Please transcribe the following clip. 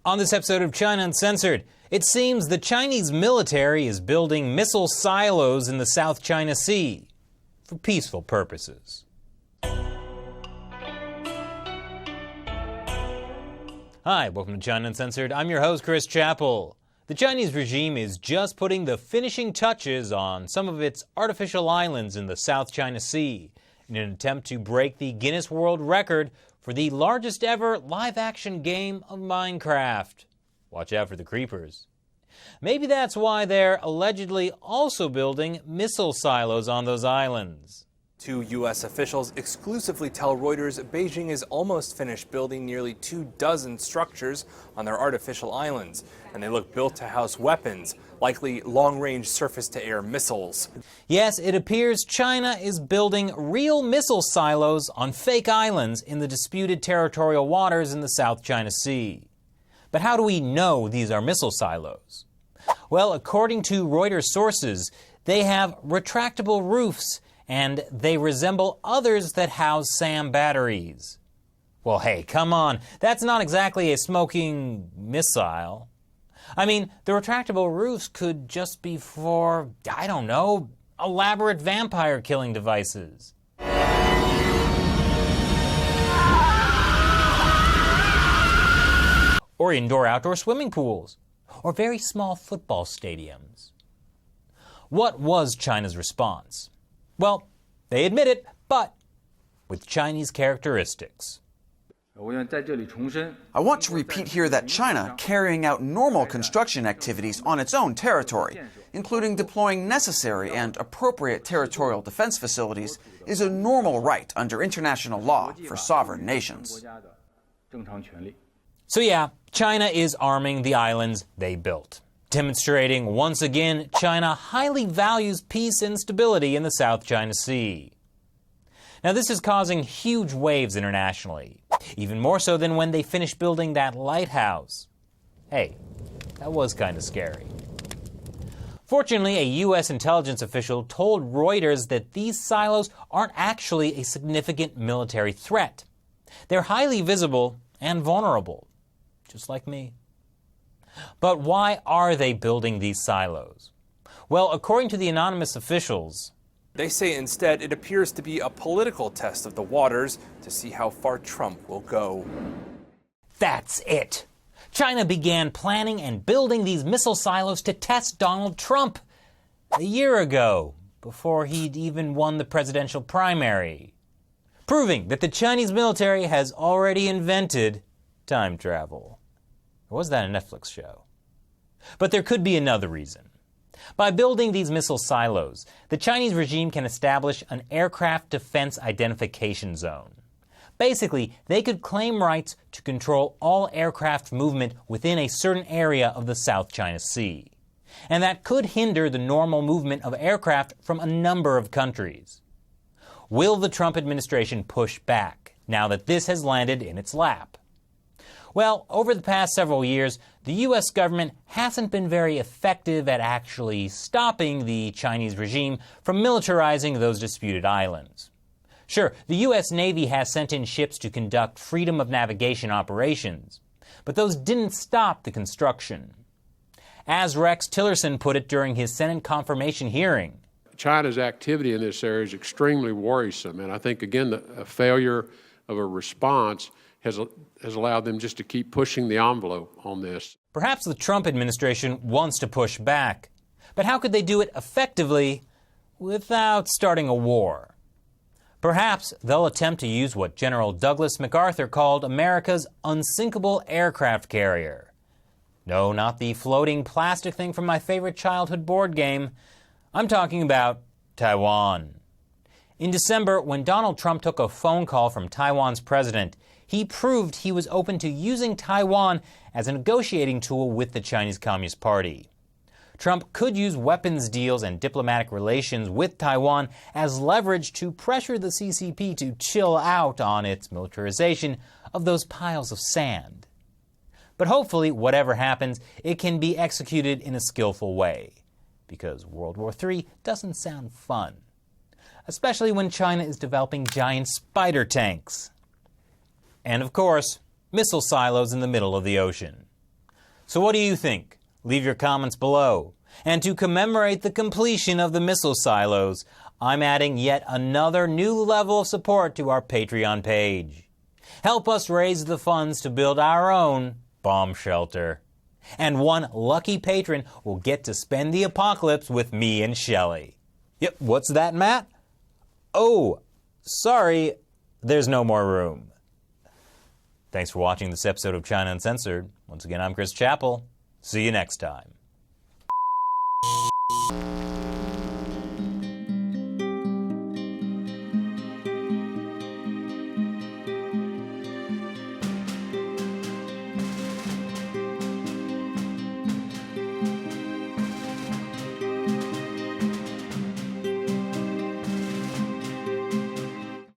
On this episode of China Uncensored, it seems the Chinese military is building missile silos in the South China Sea for peaceful purposes. Hi, welcome to China Uncensored. I'm your host, Chris Chappell. The Chinese regime is just putting the finishing touches on some of its artificial islands in the South China Sea in an attempt to break the Guinness World Record for the largest ever live-action game of Minecraft. Watch out for the creepers. Maybe that's why they're allegedly also building missile silos on those islands. Two U.S. officials exclusively tell Reuters Beijing is almost finished building nearly 24 structures on their artificial islands, and they look built to house weapons, likely long-range surface-to-air missiles. Yes, it appears China is building real missile silos on fake islands in the disputed territorial waters in the South China Sea. But how do we know these are missile silos? Well, according to Reuters sources, they have retractable roofs and they resemble others that house SAM batteries. Well, hey, come on, that's not exactly a smoking missile. I mean, the retractable roofs could just be for, I don't know, elaborate vampire killing devices. Or indoor-outdoor swimming pools. Or very small football stadiums. What was China's response? Well, they admit it, but with Chinese characteristics. I want to repeat here that China carrying out normal construction activities on its own territory, including deploying necessary and appropriate territorial defense facilities, is a normal right under international law for sovereign nations. So yeah, China is arming the islands they built, demonstrating once again China highly values peace and stability in the South China Sea. Now this is causing huge waves internationally, even more so than when they finished building that lighthouse. Hey, that was kind of scary. Fortunately, a U.S. intelligence official told Reuters that these silos aren't actually a significant military threat. They're highly visible and vulnerable, just like me. But why are they building these silos? Well, according to the anonymous officials, they say instead it appears to be a political test of the waters to see how far Trump will go. That's it. China began planning and building these missile silos to test Donald Trump a year ago, before he'd even won the presidential primary, proving that the Chinese military has already invented time travel. Or was that a Netflix show? But there could be another reason. By building these missile silos, the Chinese regime can establish an aircraft defense identification zone. Basically, they could claim rights to control all aircraft movement within a certain area of the South China Sea. And that could hinder the normal movement of aircraft from a number of countries. Will the Trump administration push back now that this has landed in its lap? Well, over the past several years, the U.S. government hasn't been very effective at actually stopping the Chinese regime from militarizing those disputed islands. Sure, the U.S. Navy has sent in ships to conduct freedom of navigation operations, but those didn't stop the construction. As Rex Tillerson put it during his Senate confirmation hearing, China's activity in this area is extremely worrisome, and I think, again, a failure of a response has allowed them just to keep pushing the envelope on this. Perhaps the Trump administration wants to push back, but how could they do it effectively without starting a war? Perhaps they'll attempt to use what General Douglas MacArthur called America's unsinkable aircraft carrier. No, not the floating plastic thing from my favorite childhood board game. I'm talking about Taiwan. In December, when Donald Trump took a phone call from Taiwan's president, he proved he was open to using Taiwan as a negotiating tool with the Chinese Communist Party. Trump could use weapons deals and diplomatic relations with Taiwan as leverage to pressure the CCP to chill out on its militarization of those piles of sand. But hopefully, whatever happens, it can be executed in a skillful way, because World War III doesn't sound fun, especially when China is developing giant spider tanks. And of course, missile silos in the middle of the ocean. So what do you think? Leave your comments below. And to commemorate the completion of the missile silos, I'm adding yet another new level of support to our Patreon page. Help us raise the funds to build our own bomb shelter. And one lucky patron will get to spend the apocalypse with me and Shelley. Yep, what's that, Matt? Oh, sorry, there's no more room. Thanks for watching this episode of China Uncensored. Once again, I'm Chris Chappell. See you next time.